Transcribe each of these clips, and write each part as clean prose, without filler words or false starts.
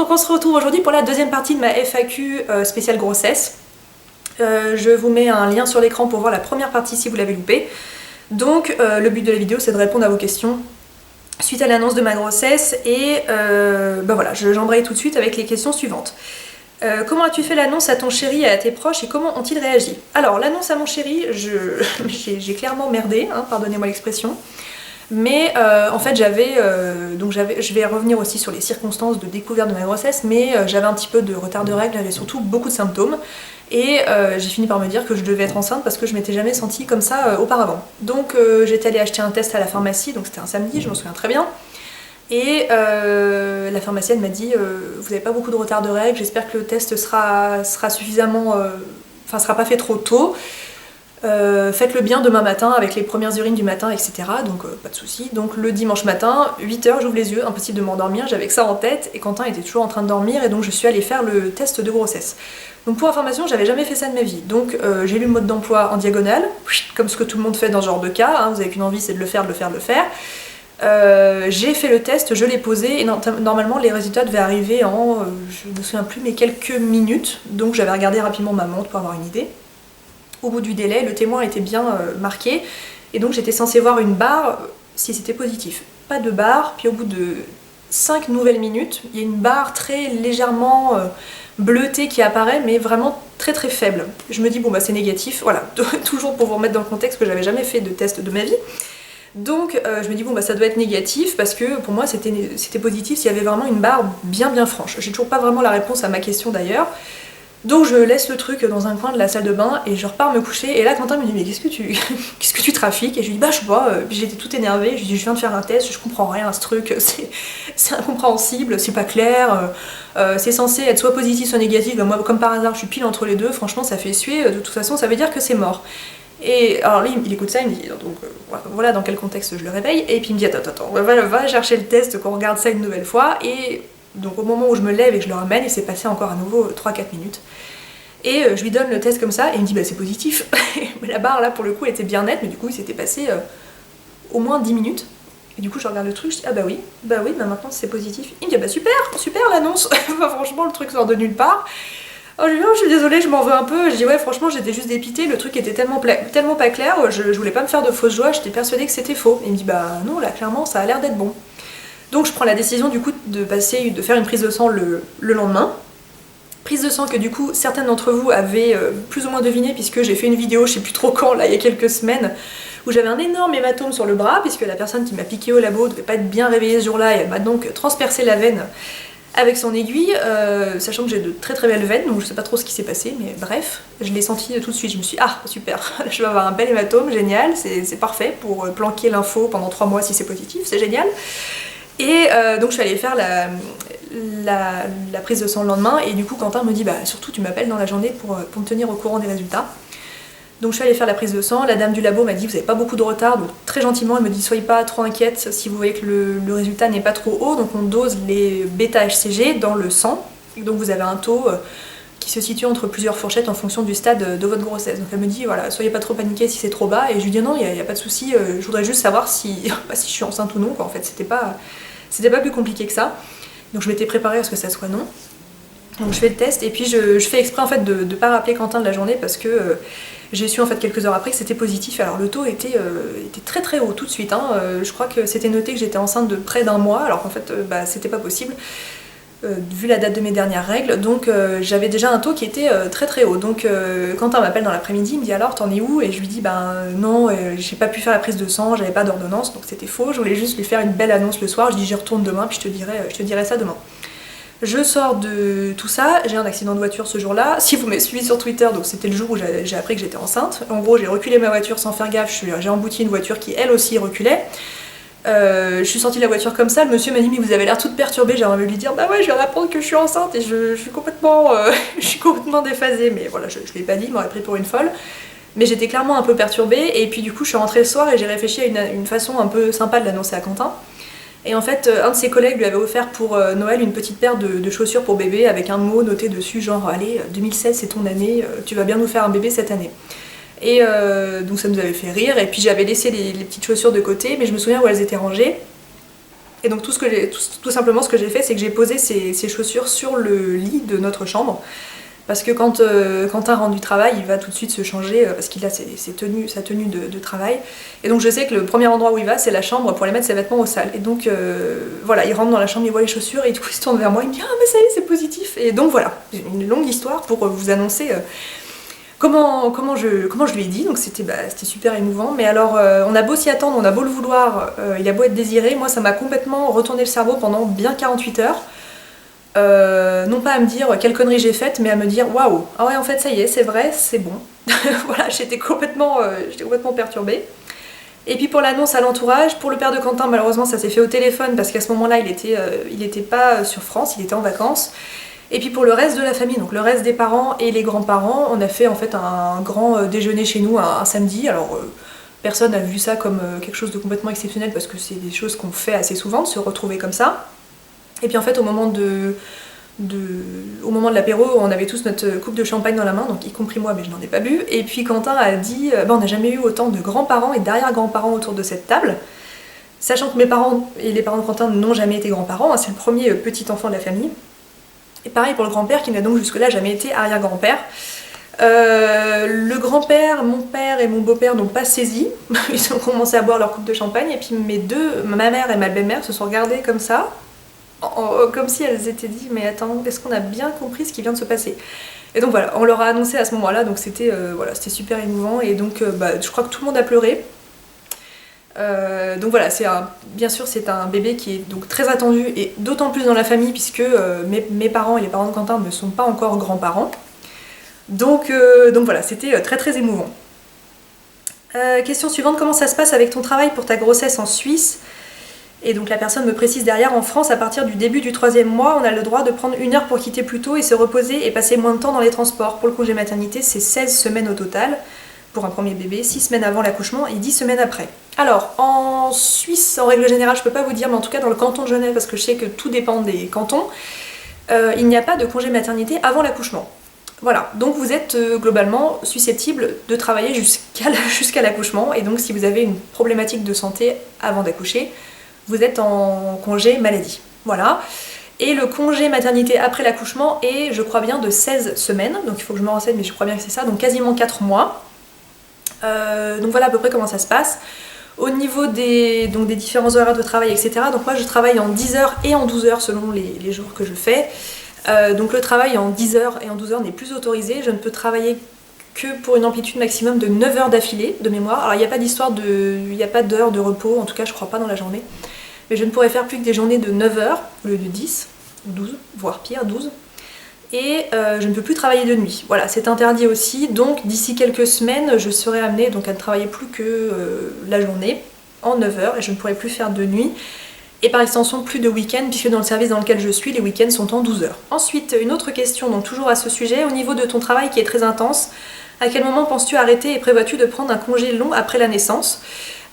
donc on se retrouve aujourd'hui pour la deuxième partie de ma FAQ spéciale grossesse. Je vous mets un lien sur l'écran pour voir la première partie si vous l'avez loupé. Donc le but de la vidéo c'est de répondre à vos questions suite à l'annonce de ma grossesse et voilà, j'embraye tout de suite avec les questions suivantes. Comment as-tu fait l'annonce à ton chéri et à tes proches et comment ont-ils réagi? Alors l'annonce à mon chéri, j'ai clairement merdé, hein, pardonnez-moi l'expression. Mais en fait je vais revenir aussi sur les circonstances de découverte de ma grossesse, mais j'avais un petit peu de retard de règles, j'avais surtout beaucoup de symptômes et j'ai fini par me dire que je devais être enceinte parce que je m'étais jamais sentie comme ça auparavant. Donc j'étais allée acheter un test à la pharmacie, donc c'était un samedi, je m'en souviens très bien. Et la pharmacienne m'a dit vous n'avez pas beaucoup de retard de règles, j'espère que le test sera suffisamment, sera pas fait trop tôt. Faites-le bien demain matin avec les premières urines du matin, etc. Donc pas de soucis. Donc le dimanche matin, 8h, j'ouvre les yeux, impossible de m'endormir, j'avais que ça en tête et Quentin était toujours en train de dormir et donc je suis allée faire le test de grossesse. Donc pour information, j'avais jamais fait ça de ma vie. Donc j'ai lu le mode d'emploi en diagonale, comme ce que tout le monde fait dans ce genre de cas, hein. Vous avez qu'une envie, c'est de le faire, de le faire, de le faire. J'ai fait le test, je l'ai posé et normalement les résultats devaient arriver en, je me souviens plus, mais quelques minutes. Donc j'avais regardé rapidement ma montre pour avoir une idée. Au bout du délai, le témoin était bien marqué et donc j'étais censée voir une barre si c'était positif. Pas de barre, puis au bout de 5 nouvelles minutes, il y a une barre très légèrement bleutée qui apparaît mais vraiment très très faible. Je me dis bon bah c'est négatif, voilà, toujours pour vous remettre dans le contexte que j'avais jamais fait de test de ma vie. Donc je me dis bon bah ça doit être négatif parce que pour moi c'était positif s'il y avait vraiment une barre bien franche. J'ai toujours pas vraiment la réponse à ma question d'ailleurs. Donc je laisse le truc dans un coin de la salle de bain et je repars me coucher et là Quentin me dit mais qu'est-ce que tu trafiques? Et je lui dis bah je sais pas, puis j'étais toute énervée, je lui dis je viens de faire un test, je comprends rien à ce truc, c'est incompréhensible, c'est pas clair, c'est censé être soit positif soit négatif, bah, moi comme par hasard je suis pile entre les deux, franchement ça fait suer, de toute façon ça veut dire que c'est mort. Et alors lui il écoute ça, il me dit donc voilà dans quel contexte je le réveille et puis il me dit attends, va chercher le test, qu'on regarde ça une nouvelle fois et donc au moment où je me lève et que je le ramène, il s'est passé encore à nouveau 3-4 minutes. Et je lui donne le test comme ça et il me dit bah c'est positif. La barre là pour le coup elle était bien nette mais du coup il s'était passé au moins 10 minutes. Et du coup je regarde le truc, je dis ah bah oui, bah maintenant c'est positif. Il me dit ah bah super l'annonce. Franchement le truc sort de nulle part. Oh, je suis désolée, je m'en veux un peu. Je dis ouais franchement j'étais juste dépitée, le truc était tellement pas clair, je voulais pas me faire de fausses joies, j'étais persuadée que c'était faux. Et il me dit bah non là clairement ça a l'air d'être bon. Donc je prends la décision du coup de faire une prise de sang le lendemain. Prise de sang que du coup certaines d'entre vous avaient plus ou moins deviné puisque j'ai fait une vidéo, je sais plus trop quand, là il y a quelques semaines, où j'avais un énorme hématome sur le bras puisque la personne qui m'a piqué au labo devait pas être bien réveillée ce jour-là et elle m'a donc transpercé la veine avec son aiguille, sachant que j'ai de très belles veines, donc je sais pas trop ce qui s'est passé, mais bref, je l'ai senti tout de suite, je me suis dit ah super, je vais avoir un bel hématome, génial, c'est parfait pour planquer l'info pendant 3 mois si c'est positif, c'est génial. Et donc je suis allée faire la prise de sang le lendemain et du coup Quentin me dit bah surtout tu m'appelles dans la journée pour me tenir au courant des résultats. Donc je suis allée faire la prise de sang, la dame du labo m'a dit vous avez pas beaucoup de retard, donc très gentiment elle me dit soyez pas trop inquiète si vous voyez que le résultat n'est pas trop haut, donc on dose les bêta-HCG dans le sang, donc vous avez un taux qui se situe entre plusieurs fourchettes en fonction du stade de votre grossesse. Donc elle me dit voilà soyez pas trop paniqués si c'est trop bas et je lui dis non il y a pas de souci, je voudrais juste savoir si je suis enceinte ou non quoi. En fait c'était pas plus compliqué que ça. Donc je m'étais préparée à ce que ça soit non. Donc je fais le test et puis je fais exprès en fait de pas rappeler Quentin de la journée parce que j'ai su en fait quelques heures après que c'était positif. Alors le taux était très haut tout de suite, hein. Je crois que c'était noté que j'étais enceinte de près d'1 mois alors qu'en fait c'était pas possible vu la date de mes dernières règles, donc j'avais déjà un taux qui était très haut. Donc Quentin m'appelle dans l'après-midi, il me dit alors t'en es où? Et je lui dis non, j'ai pas pu faire la prise de sang, j'avais pas d'ordonnance, donc c'était faux, je voulais juste lui faire une belle annonce le soir, je dis j'y retourne demain puis je te dirai ça demain. Je sors de tout ça, j'ai un accident de voiture ce jour-là. Si vous m'avez suivi sur Twitter, donc c'était le jour où j'ai appris que j'étais enceinte. En gros, j'ai reculé ma voiture sans faire gaffe, j'ai embouti une voiture qui elle aussi reculait. Je suis sortie de la voiture comme ça, le monsieur m'a dit mais vous avez l'air toute perturbée, j'ai envie de lui dire bah ouais je viens d'apprendre que je suis enceinte et je suis complètement déphasée, mais voilà je l'ai pas dit, il m'aurait pris pour une folle. Mais j'étais clairement un peu perturbée et puis du coup je suis rentrée le soir et j'ai réfléchi à une façon un peu sympa de l'annoncer à Quentin. Et en fait, un de ses collègues lui avait offert pour Noël une petite paire de chaussures pour bébé avec un mot noté dessus genre allez 2016 c'est ton année, tu vas bien nous faire un bébé cette année. Et donc ça nous avait fait rire et puis j'avais laissé les petites chaussures de côté mais je me souviens où elles étaient rangées. Et donc tout simplement ce que j'ai fait, c'est que j'ai posé ces chaussures sur le lit de notre chambre. Parce que quand Quentin rentre du travail, il va tout de suite se changer parce qu'il a sa tenue de travail. Et donc je sais que le premier endroit où il va, c'est la chambre pour aller mettre ses vêtements au sale. Et donc voilà, il rentre dans la chambre, il voit les chaussures et du coup il se tourne vers moi, il me dit ah mais ça y est, c'est positif. Et donc voilà, une longue histoire pour vous annoncer comment je lui ai dit. Donc c'était super émouvant. Mais alors on a beau s'y attendre, on a beau le vouloir, il a beau être désiré, moi ça m'a complètement retourné le cerveau pendant bien 48 heures. Non pas à me dire quelle connerie j'ai faite, mais à me dire waouh, ah ouais en fait ça y est, c'est vrai, c'est bon. Voilà, j'étais complètement perturbée. Et puis pour l'annonce à l'entourage, pour le père de Quentin, malheureusement ça s'est fait au téléphone parce qu'à ce moment-là il était pas sur France, il était en vacances. Et puis pour le reste de la famille, donc le reste des parents et les grands-parents, on a fait en fait un grand déjeuner chez nous un samedi. Alors personne n'a vu ça comme quelque chose de complètement exceptionnel parce que c'est des choses qu'on fait assez souvent, de se retrouver comme ça. Et puis en fait au moment de l'apéro, on avait tous notre coupe de champagne dans la main, donc y compris moi, mais je n'en ai pas bu. Et puis Quentin a dit on n'a jamais eu autant de grands-parents et d'arrière-grands-parents autour de cette table. Sachant que mes parents et les parents de Quentin n'ont jamais été grands-parents, hein, c'est le premier petit enfant de la famille. Et pareil pour le grand-père qui n'a donc jusque-là jamais été arrière-grand-père. Le grand-père, mon père et mon beau-père n'ont pas saisi, ils ont commencé à boire leur coupe de champagne, et puis ma mère et ma belle-mère se sont regardées comme ça, comme si elles s'étaient dit mais attends, est-ce qu'on a bien compris ce qui vient de se passer? Et donc voilà, on leur a annoncé à ce moment-là, donc c'était super émouvant, et donc je crois que tout le monde a pleuré. Donc voilà, bien sûr c'est un bébé qui est donc très attendu, et d'autant plus dans la famille puisque mes parents et les parents de Quentin ne sont pas encore grands-parents. Donc voilà, c'était très très émouvant. Question suivante, comment ça se passe avec ton travail pour ta grossesse en Suisse? Et donc la personne me précise derrière, en France, à partir du début du 3e mois, on a le droit de prendre 1 heure pour quitter plus tôt et se reposer et passer moins de temps dans les transports. Pour le congé maternité, c'est 16 semaines au total pour un premier bébé, 6 semaines avant l'accouchement et 10 semaines après. Alors, en Suisse, en règle générale, je peux pas vous dire, mais en tout cas dans le canton de Genève, parce que je sais que tout dépend des cantons, il n'y a pas de congé maternité avant l'accouchement. Voilà, donc vous êtes globalement susceptible de travailler jusqu'à l'accouchement, et donc si vous avez une problématique de santé avant d'accoucher, vous êtes en congé maladie. Voilà. Et le congé maternité après l'accouchement est, je crois bien, de 16 semaines, donc il faut que je me renseigne, mais je crois bien que c'est ça, donc quasiment 4 mois. Donc voilà à peu près comment ça se passe. Au niveau des différents horaires de travail, etc., donc moi je travaille en 10 heures et en 12 heures selon les jours que je fais. Donc le travail en 10 heures et en 12 heures n'est plus autorisé, je ne peux travailler que pour une amplitude maximum de 9 heures d'affilée de mémoire. Alors il n'y a pas il n'y a pas d'heures de repos, en tout cas je crois pas dans la journée. Mais je ne pourrais faire plus que des journées de 9 heures au lieu de 10, ou 12, voire pire, 12. Et je ne peux plus travailler de nuit. Voilà, c'est interdit aussi, donc d'ici quelques semaines, je serai amenée donc, à ne travailler plus que la journée, en 9 heures, et je ne pourrai plus faire de nuit. Et par extension, plus de week-end, puisque dans le service dans lequel je suis, les week-ends sont en 12 heures. Ensuite, une autre question, donc toujours à ce sujet, au niveau de ton travail qui est très intense, à quel moment penses-tu arrêter et prévois-tu de prendre un congé long après la naissance?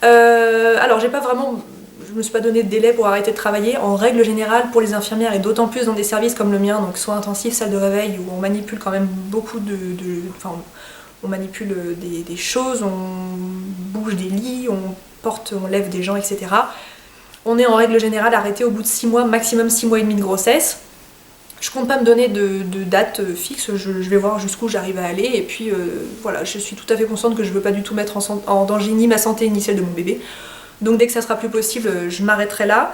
Alors, j'ai pas vraiment... Je me suis pas donné de délai pour arrêter de travailler. En règle générale, pour les infirmières, et d'autant plus dans des services comme le mien, donc soins intensifs, salle de réveil, où on manipule quand même beaucoup on manipule des choses, on bouge des lits, on lève des gens, etc. On est en règle générale arrêté au bout de 6 mois, maximum 6 mois et demi de grossesse. Je compte pas me donner de date fixe, je vais voir jusqu'où j'arrive à aller, et puis voilà, je suis tout à fait consciente que je veux pas du tout mettre en danger ni ma santé ni celle de mon bébé. Donc dès que ça sera plus possible, je m'arrêterai là.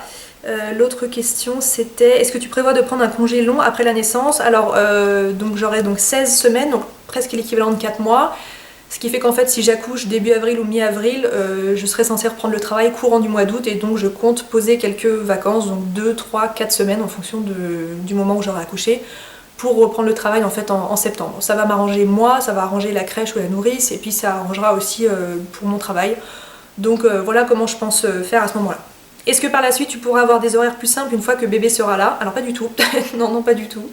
L'autre question c'était, est-ce que tu prévois de prendre un congé long après la naissance? Alors donc j'aurai donc 16 semaines, donc presque l'équivalent de 4 mois. Ce qui fait qu'en fait si j'accouche début avril ou mi-avril, je serai censée reprendre le travail courant du mois d'août, et donc je compte poser quelques vacances, donc 2, 3, 4 semaines en fonction du moment où j'aurai accouché, pour reprendre le travail en fait en septembre. Ça va m'arranger moi, ça va arranger la crèche ou la nourrice, et puis ça arrangera aussi pour mon travail. Donc voilà comment je pense faire à ce moment-là. Est-ce que par la suite tu pourras avoir des horaires plus simples une fois que bébé sera là? Alors pas du tout, non pas du tout.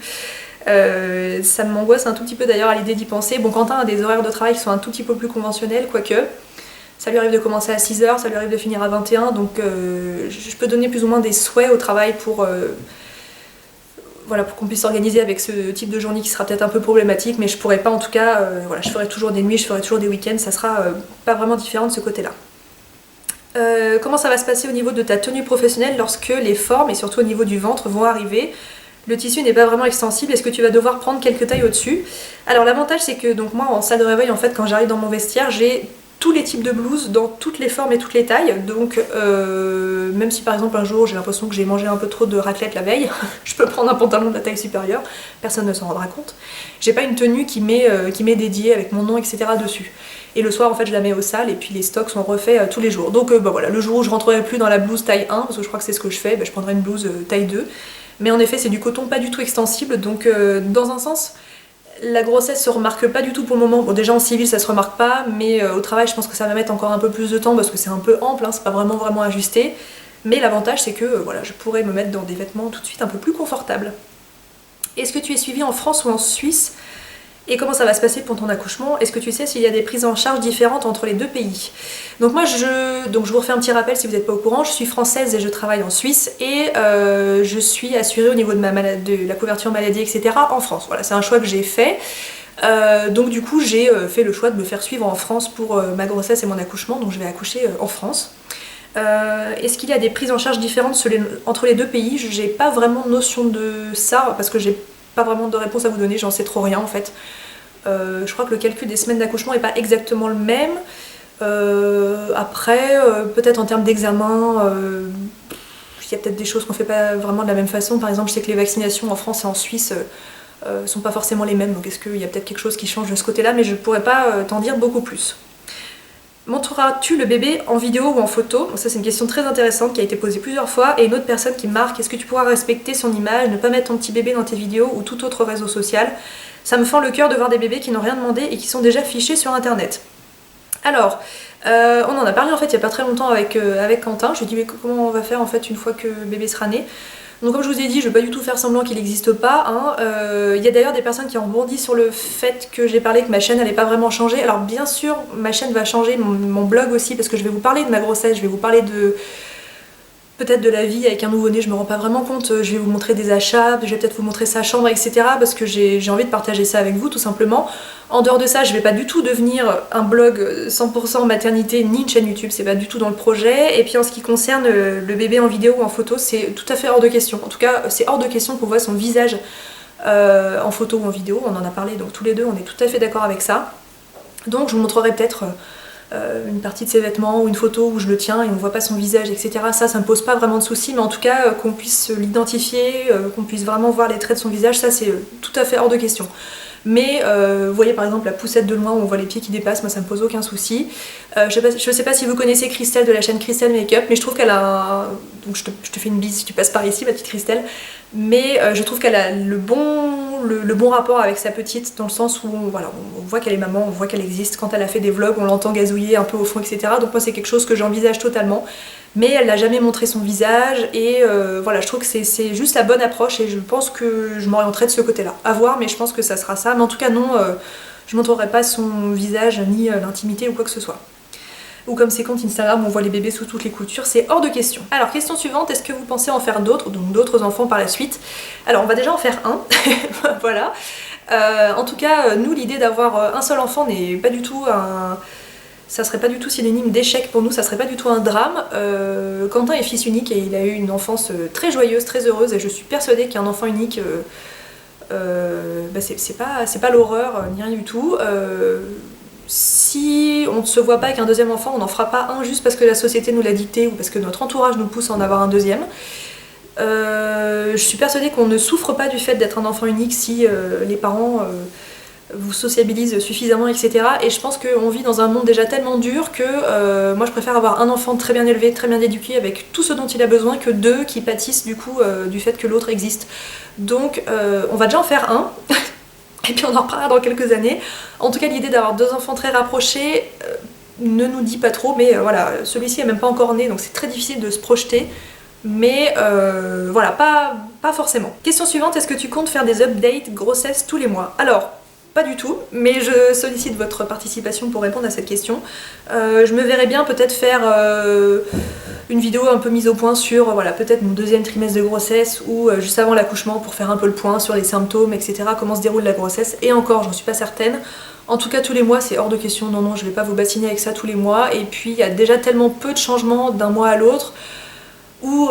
Ça m'angoisse un tout petit peu d'ailleurs à l'idée d'y penser. Bon, Quentin a des horaires de travail qui sont un tout petit peu plus conventionnels, quoique. Ça lui arrive de commencer à 6 h, ça lui arrive de finir à 21 h, donc je peux donner plus ou moins des souhaits au travail pour qu'on puisse s'organiser avec ce type de journée qui sera peut-être un peu problématique, mais je pourrais pas en tout cas, je ferai toujours des nuits, je ferai toujours des week-ends, ça sera pas vraiment différent de ce côté-là. Comment ça va se passer au niveau de ta tenue professionnelle lorsque les formes, et surtout au niveau du ventre, vont arriver? Le tissu n'est pas vraiment extensible, est-ce que tu vas devoir prendre quelques tailles au-dessus? Alors l'avantage c'est que donc moi en salle de réveil en fait quand j'arrive dans mon vestiaire j'ai tous les types de blouses dans toutes les formes et toutes les tailles, donc même si par exemple un jour j'ai l'impression que j'ai mangé un peu trop de raclette la veille, je peux prendre un pantalon de la taille supérieure, personne ne s'en rendra compte. J'ai pas une tenue qui m'est dédiée avec mon nom etc. dessus. Et le soir en fait je la mets aux salles et puis les stocks sont refaits tous les jours. Donc bah voilà, le jour où je rentrerai plus dans la blouse taille 1, parce que je crois que c'est ce que je fais, bah, je prendrai une blouse taille 2. Mais en effet c'est du coton pas du tout extensible, donc dans un sens la grossesse se remarque pas du tout pour le moment. Bon déjà en civil ça se remarque pas, mais au travail je pense que ça va mettre encore un peu plus de temps parce que c'est un peu ample, hein, c'est pas vraiment ajusté. Mais l'avantage c'est que voilà, je pourrais me mettre dans des vêtements tout de suite un peu plus confortables. Est-ce que tu es suivie en France ou en Suisse? Et comment ça va se passer pour ton accouchement? Est-ce que tu sais s'il y a des prises en charge différentes entre les deux pays? Donc moi je vous refais un petit rappel si vous n'êtes pas au courant, je suis française et je travaille en Suisse et je suis assurée au niveau de la couverture maladie etc. en France. Voilà, c'est un choix que j'ai fait. Donc du coup j'ai fait le choix de me faire suivre en France pour ma grossesse et mon accouchement, donc je vais accoucher en France. Est-ce qu'il y a des prises en charge différentes entre les deux pays? J'ai pas vraiment notion de ça parce que j'ai pas vraiment de réponse à vous donner, j'en sais trop rien en fait. Je crois que le calcul des semaines d'accouchement est pas exactement le même. Après, peut-être en termes d'examen, il y a peut-être des choses qu'on fait pas vraiment de la même façon. Par exemple, je sais que les vaccinations en France et en Suisse sont pas forcément les mêmes, donc est-ce qu'il y a peut-être quelque chose qui change de ce côté-là, mais je pourrais pas t'en dire beaucoup plus. Montreras-tu le bébé en vidéo ou en photo? Ça c'est une question très intéressante qui a été posée plusieurs fois, et une autre personne qui me marque: est-ce que tu pourras respecter son image, ne pas mettre ton petit bébé dans tes vidéos ou tout autre réseau social? Ça me fend le cœur de voir des bébés qui n'ont rien demandé et qui sont déjà fichés sur internet. Alors, on en a parlé en fait il y a pas très longtemps avec Quentin. Je lui ai dit mais comment on va faire en fait une fois que le bébé sera né? Donc comme je vous ai dit, je vais pas du tout faire semblant qu'il n'existe pas, hein. Y a d'ailleurs des personnes qui ont rebondi sur le fait que j'ai parlé que ma chaîne n'allait pas vraiment changer. Alors bien sûr, ma chaîne va changer, mon blog aussi, parce que je vais vous parler de ma grossesse, je vais vous parler de peut-être de la vie avec un nouveau-né, je me rends pas vraiment compte, je vais vous montrer des achats, je vais peut-être vous montrer sa chambre, etc. parce que j'ai envie de partager ça avec vous tout simplement. En dehors de ça, je vais pas du tout devenir un blog 100% maternité ni une chaîne YouTube, c'est pas du tout dans le projet. Et puis en ce qui concerne le bébé en vidéo ou en photo, c'est tout à fait hors de question. En tout cas, c'est hors de question qu'on voit son visage en photo ou en vidéo, on en a parlé donc tous les deux, on est tout à fait d'accord avec ça. Donc je vous montrerai peut-être une partie de ses vêtements ou une photo où je le tiens et on voit pas son visage, etc. Ça me pose pas vraiment de soucis, mais en tout cas qu'on puisse l'identifier, qu'on puisse vraiment voir les traits de son visage, ça c'est tout à fait hors de question. Mais vous voyez par exemple la poussette de loin où on voit les pieds qui dépassent, moi ça me pose aucun souci. Je sais pas si vous connaissez Christelle de la chaîne Christelle Makeup, mais je trouve qu'elle a donc je te fais une bise si tu passes par ici ma petite Christelle, mais je trouve qu'elle a le bon rapport avec sa petite, dans le sens où voilà, on voit qu'elle est maman, on voit qu'elle existe. Quand elle a fait des vlogs, on l'entend gazouiller un peu au fond, etc. Donc moi c'est quelque chose que j'envisage totalement. Mais elle n'a jamais montré son visage et voilà, je trouve que c'est juste la bonne approche et je pense que je m'orienterai de ce côté-là. À voir, mais je pense que ça sera ça. Mais en tout cas non, je ne montrerai pas son visage ni l'intimité ou quoi que ce soit. Ou comme ces comptes Instagram où on voit les bébés sous toutes les coutures, c'est hors de question. Alors question suivante, est-ce que vous pensez en faire d'autres, donc d'autres enfants par la suite? Alors on va déjà en faire un, voilà. En tout cas, nous l'idée d'avoir un seul enfant n'est pas du tout un... Ça serait pas du tout synonyme d'échec pour nous, ça serait pas du tout un drame. Quentin est fils unique et il a eu une enfance très joyeuse, très heureuse, et je suis persuadée qu'un enfant unique, c'est pas l'horreur, ni rien du tout. Si on ne se voit pas avec un deuxième enfant, on n'en fera pas un juste parce que la société nous l'a dicté ou parce que notre entourage nous pousse à en avoir un deuxième. Je suis persuadée qu'on ne souffre pas du fait d'être un enfant unique si les parents vous sociabilisent suffisamment, etc. Et je pense qu'on vit dans un monde déjà tellement dur que moi je préfère avoir un enfant très bien élevé, très bien éduqué, avec tout ce dont il a besoin, que deux qui pâtissent du coup du fait que l'autre existe. Donc on va déjà en faire un. Et puis on en reparlera dans quelques années. En tout cas, l'idée d'avoir deux enfants très rapprochés ne nous dit pas trop, mais voilà, celui-ci est même pas encore né, donc c'est très difficile de se projeter. Mais voilà, pas forcément. Question suivante, est-ce que tu comptes faire des updates grossesse tous les mois? Alors, pas du tout, mais je sollicite votre participation pour répondre à cette question. Je me verrais bien peut-être faire une vidéo un peu mise au point sur voilà, peut-être mon deuxième trimestre de grossesse ou juste avant l'accouchement pour faire un peu le point sur les symptômes, etc. Comment se déroule la grossesse. Et encore, j'en suis pas certaine. En tout cas tous les mois c'est hors de question, non je vais pas vous bassiner avec ça tous les mois. Et puis il y a déjà tellement peu de changements d'un mois à l'autre où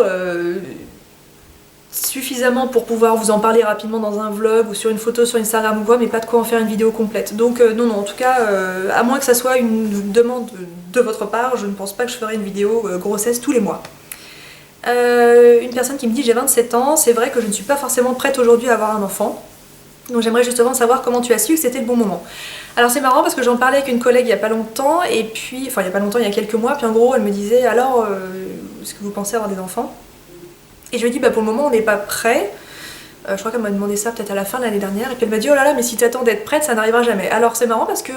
suffisamment pour pouvoir vous en parler rapidement dans un vlog ou sur une photo sur Instagram ou quoi, mais pas de quoi en faire une vidéo complète. Donc non, en tout cas, à moins que ça soit une demande de votre part, je ne pense pas que je ferai une vidéo grossesse tous les mois. Une personne qui me dit j'ai 27 ans, c'est vrai que je ne suis pas forcément prête aujourd'hui à avoir un enfant. Donc j'aimerais justement savoir comment tu as su que c'était le bon moment. Alors c'est marrant parce que j'en parlais avec une collègue il y a pas longtemps, et puis, enfin il y a pas longtemps, il y a quelques mois, puis en gros elle me disait alors, est-ce que vous pensez avoir des enfants? Et je lui ai dit bah pour le moment on n'est pas prêt. Je crois qu'elle m'a demandé ça peut-être à la fin de l'année dernière, et puis elle m'a dit oh là là mais si tu attends d'être prête ça n'arrivera jamais. Alors c'est marrant parce que,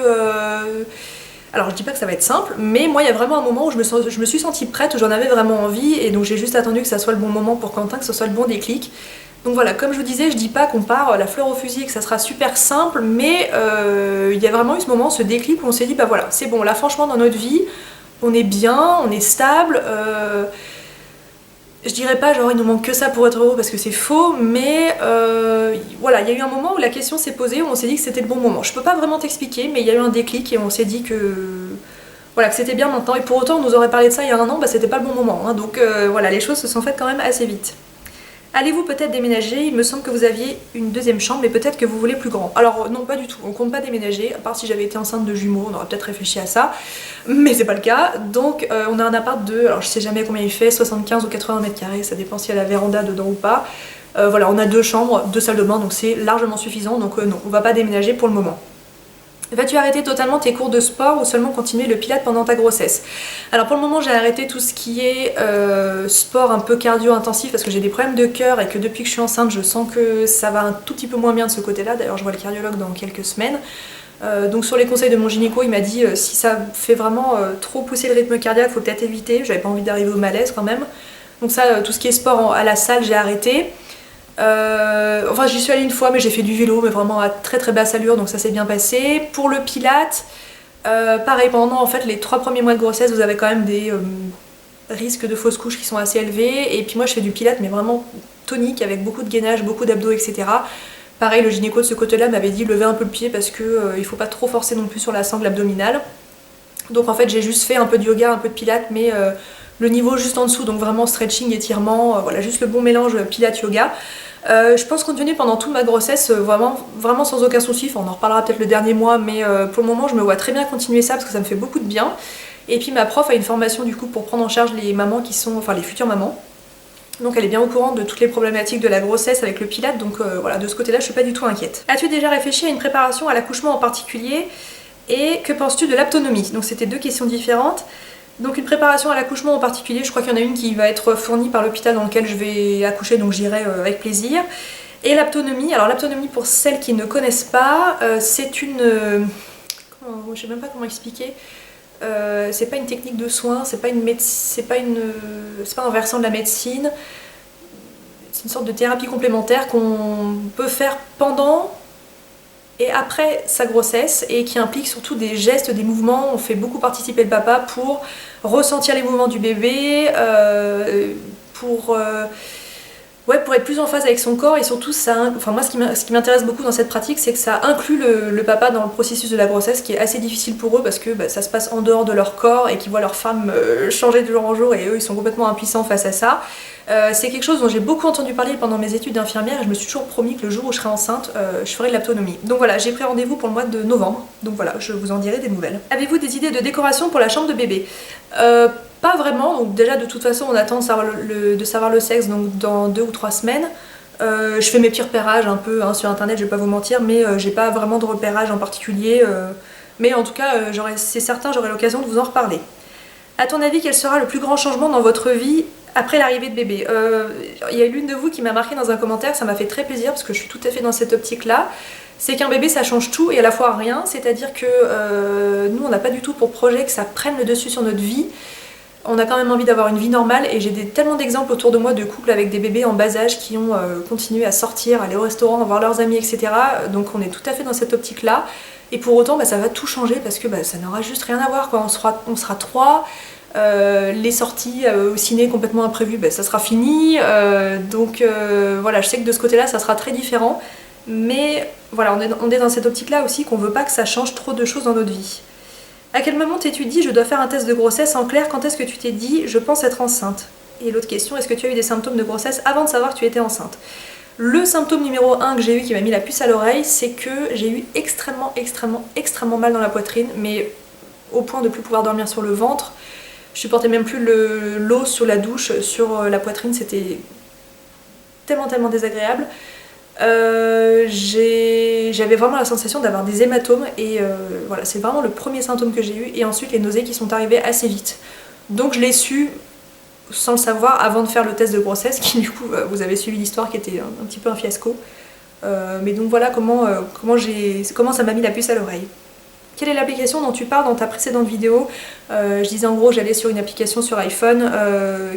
alors je dis pas que ça va être simple, mais moi il y a vraiment un moment où je me suis sentie prête, où j'en avais vraiment envie, et donc j'ai juste attendu que ça soit le bon moment pour Quentin, que ce soit le bon déclic. Donc voilà, comme je vous disais, je dis pas qu'on part la fleur au fusil, que ça sera super simple, mais il y a vraiment eu ce moment, ce déclic où on s'est dit bah voilà, c'est bon, là franchement dans notre vie, on est bien, on est stable, je dirais pas genre il nous manque que ça pour être heureux parce que c'est faux, mais voilà, il y a eu un moment où la question s'est posée, où on s'est dit que c'était le bon moment. Je peux pas vraiment t'expliquer, mais il y a eu un déclic et on s'est dit que voilà, que c'était bien maintenant, et pour autant on nous aurait parlé de ça il y a un an, bah c'était pas le bon moment, hein. Donc voilà, les choses se sont faites quand même assez vite. Allez-vous peut-être déménager? Il me semble que vous aviez une deuxième chambre, mais peut-être que vous voulez plus grand. Alors non, pas du tout, on compte pas déménager, à part si j'avais été enceinte de jumeaux, on aurait peut-être réfléchi à ça, mais c'est pas le cas. Donc on a un appart de, alors je sais jamais combien il fait, 75 ou 80 mètres carrés, ça dépend s'il y a la véranda dedans ou pas. Voilà, on a 2 chambres, 2 salles de bain, donc c'est largement suffisant, donc non, on va pas déménager pour le moment. Vas-tu arrêter totalement tes cours de sport ou seulement continuer le pilates pendant ta grossesse? Alors pour le moment j'ai arrêté tout ce qui est sport un peu cardio intensif parce que j'ai des problèmes de cœur et que depuis que je suis enceinte je sens que ça va un tout petit peu moins bien de ce côté-là. D'ailleurs je vois le cardiologue dans quelques semaines. Donc sur les conseils de mon gynéco il m'a dit si ça fait vraiment trop pousser le rythme cardiaque faut peut-être éviter, j'avais pas envie d'arriver au malaise quand même. Donc ça, tout ce qui est sport à la salle j'ai arrêté. Enfin j'y suis allée une fois mais j'ai fait du vélo mais vraiment à très très basse allure, donc ça s'est bien passé. Pour le pilates, pareil, pendant en fait les 3 premiers mois de grossesse vous avez quand même des risques de fausse couche qui sont assez élevés, et puis moi je fais du pilates mais vraiment tonique avec beaucoup de gainage, beaucoup d'abdos, etc. Pareil, le gynéco de ce côté là m'avait dit lever un peu le pied parce que il faut pas trop forcer non plus sur la sangle abdominale. Donc en fait j'ai juste fait un peu de yoga, un peu de pilates, mais le niveau juste en dessous, donc vraiment stretching, étirement, voilà, juste le bon mélange pilates-yoga. Je pense continuer pendant toute ma grossesse, vraiment sans aucun souci. Enfin, on en reparlera peut-être le dernier mois, mais pour le moment je me vois très bien continuer ça parce que ça me fait beaucoup de bien. Et puis ma prof a une formation du coup pour prendre en charge les mamans qui sont, enfin les futures mamans. Donc elle est bien au courant de toutes les problématiques de la grossesse avec le pilate, donc voilà, de ce côté-là je suis pas du tout inquiète. As-tu déjà réfléchi à une préparation à l'accouchement en particulier, et que penses-tu de l'aptonomie? Donc c'était 2 questions différentes. Donc une préparation à l'accouchement en particulier, je crois qu'il y en a une qui va être fournie par l'hôpital dans lequel je vais accoucher, donc j'irai avec plaisir. Et l'aptonomie, alors l'aptonomie pour celles qui ne connaissent pas, c'est une... je sais même pas comment expliquer. C'est pas une technique de soins, c'est pas un versant de la médecine. C'est une sorte de thérapie complémentaire qu'on peut faire pendant et après sa grossesse, et qui implique surtout des gestes, des mouvements. On fait beaucoup participer le papa pour ressentir les mouvements du bébé, pour être plus en phase avec son corps, et surtout ça, enfin moi ce qui m'intéresse beaucoup dans cette pratique, c'est que ça inclut le papa dans le processus de la grossesse, qui est assez difficile pour eux parce que ça se passe en dehors de leur corps et qu'ils voient leur femme changer de jour en jour, et eux ils sont complètement impuissants face à ça. C'est quelque chose dont j'ai beaucoup entendu parler pendant mes études d'infirmière, et je me suis toujours promis que le jour où je serai enceinte, je ferai de l'aptonomie. Donc voilà, j'ai pris rendez-vous pour le mois de novembre, donc voilà, je vous en dirai des nouvelles. Avez-vous des idées de décoration pour la chambre de bébé? Pas vraiment, donc déjà de toute façon on attend de savoir le sexe, donc dans 2 ou 3 semaines. Je fais mes petits repérages un peu sur internet, je vais pas vous mentir, mais j'ai pas vraiment de repérage en particulier. Mais en tout cas, c'est certain, j'aurai l'occasion de vous en reparler. A ton avis, quel sera le plus grand changement dans votre vie après l'arrivée de bébé? Il y a l'une de vous qui m'a marqué dans un commentaire, ça m'a fait très plaisir parce que je suis tout à fait dans cette optique-là. C'est qu'un bébé ça change tout et à la fois rien, c'est-à-dire que nous on n'a pas du tout pour projet que ça prenne le dessus sur notre vie. On a quand même envie d'avoir une vie normale et j'ai tellement d'exemples autour de moi de couples avec des bébés en bas âge qui ont continué à sortir, aller au restaurant, voir leurs amis, etc. Donc on est tout à fait dans cette optique-là. Et pour autant, ça va tout changer parce que ça n'aura juste rien à voir, quoi. On sera trois, les sorties au ciné complètement imprévues, ça sera fini. Voilà, je sais que de ce côté-là, ça sera très différent. Mais voilà, on est dans cette optique-là aussi qu'on veut pas que ça change trop de choses dans notre vie. À quel moment t'es-tu dit je dois faire un test de grossesse? En clair, quand est-ce que tu t'es dit je pense être enceinte? Et l'autre question, est-ce que tu as eu des symptômes de grossesse avant de savoir que tu étais enceinte? Le symptôme numéro 1 que j'ai eu qui m'a mis la puce à l'oreille, c'est que j'ai eu extrêmement mal dans la poitrine, mais au point de plus pouvoir dormir sur le ventre. Je supportais même plus l'eau sous la douche, sur la poitrine, c'était tellement désagréable. J'avais vraiment la sensation d'avoir des hématomes et voilà, c'est vraiment le premier symptôme que j'ai eu, et ensuite les nausées qui sont arrivées assez vite. Donc je l'ai su sans le savoir avant de faire le test de grossesse qui du coup, vous avez suivi l'histoire qui était un petit peu un fiasco. Mais donc voilà comment ça m'a mis la puce à l'oreille. Quelle est l'application dont tu parles dans ta précédente vidéo? Je disais en gros j'allais sur une application sur iPhone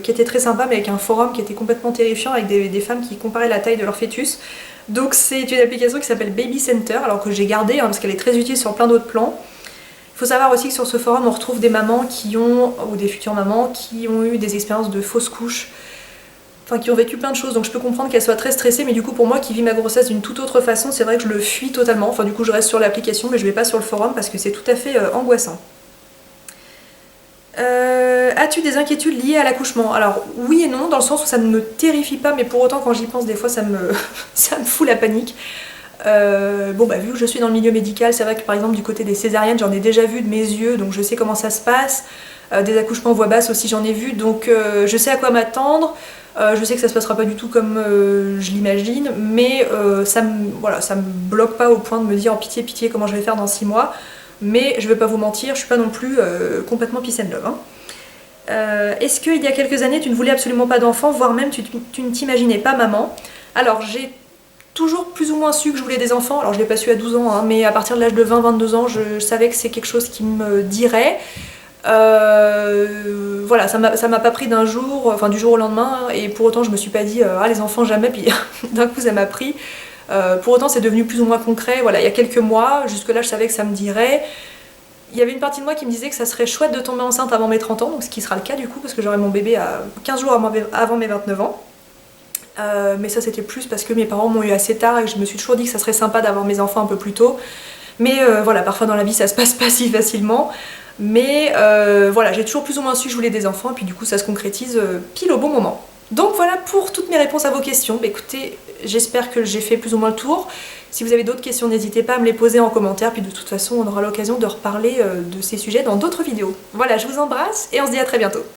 qui était très sympa mais avec un forum qui était complètement terrifiant avec des femmes qui comparaient la taille de leur fœtus. Donc c'est une application qui s'appelle Baby Center, alors que j'ai gardée parce qu'elle est très utile sur plein d'autres plans. Il faut savoir aussi que sur ce forum on retrouve des mamans ou des futures mamans qui ont eu des expériences de fausses couches, enfin qui ont vécu plein de choses, donc je peux comprendre qu'elles soient très stressées, mais du coup pour moi qui vis ma grossesse d'une toute autre façon, c'est vrai que je le fuis totalement. Enfin du coup je reste sur l'application mais je vais pas sur le forum parce que c'est tout à fait angoissant. As-tu des inquiétudes liées à l'accouchement? Alors oui et non, dans le sens où ça ne me terrifie pas, mais pour autant quand j'y pense des fois ça me fout la panique. Vu que je suis dans le milieu médical, c'est vrai que par exemple du côté des césariennes j'en ai déjà vu de mes yeux, donc je sais comment ça se passe. Des accouchements voix basse aussi j'en ai vu, donc je sais à quoi m'attendre. Je sais que ça se passera pas du tout comme je l'imagine, mais ça me bloque pas au point de me dire oh, pitié comment je vais faire dans 6 mois. Mais je vais pas vous mentir, je suis pas non plus complètement peace and love. Est-ce qu'il y a quelques années tu ne voulais absolument pas d'enfant, voire même tu ne t'imaginais pas maman? Alors j'ai toujours plus ou moins su que je voulais des enfants, alors je l'ai pas su à 12 ans, mais à partir de l'âge de 20-22 ans je savais que c'est quelque chose qui me dirait. Voilà, ça m'a pas pris du jour au lendemain, et pour autant je me suis pas dit ah les enfants jamais, puis d'un coup ça m'a pris. Pour autant c'est devenu plus ou moins concret, voilà, il y a quelques mois, jusque là je savais que ça me dirait. Il y avait une partie de moi qui me disait que ça serait chouette de tomber enceinte avant mes 30 ans, donc ce qui sera le cas du coup parce que j'aurai mon bébé à 15 jours avant mes 29 ans. Mais ça c'était plus parce que mes parents m'ont eu assez tard et que je me suis toujours dit que ça serait sympa d'avoir mes enfants un peu plus tôt. Mais voilà, parfois dans la vie ça se passe pas si facilement. Mais voilà, j'ai toujours plus ou moins su que je voulais des enfants et puis du coup ça se concrétise pile au bon moment. Donc voilà pour toutes mes réponses à vos questions. Écoutez, j'espère que j'ai fait plus ou moins le tour. Si vous avez d'autres questions, n'hésitez pas à me les poser en commentaire, puis de toute façon on aura l'occasion de reparler de ces sujets dans d'autres vidéos. Voilà, je vous embrasse et on se dit à très bientôt.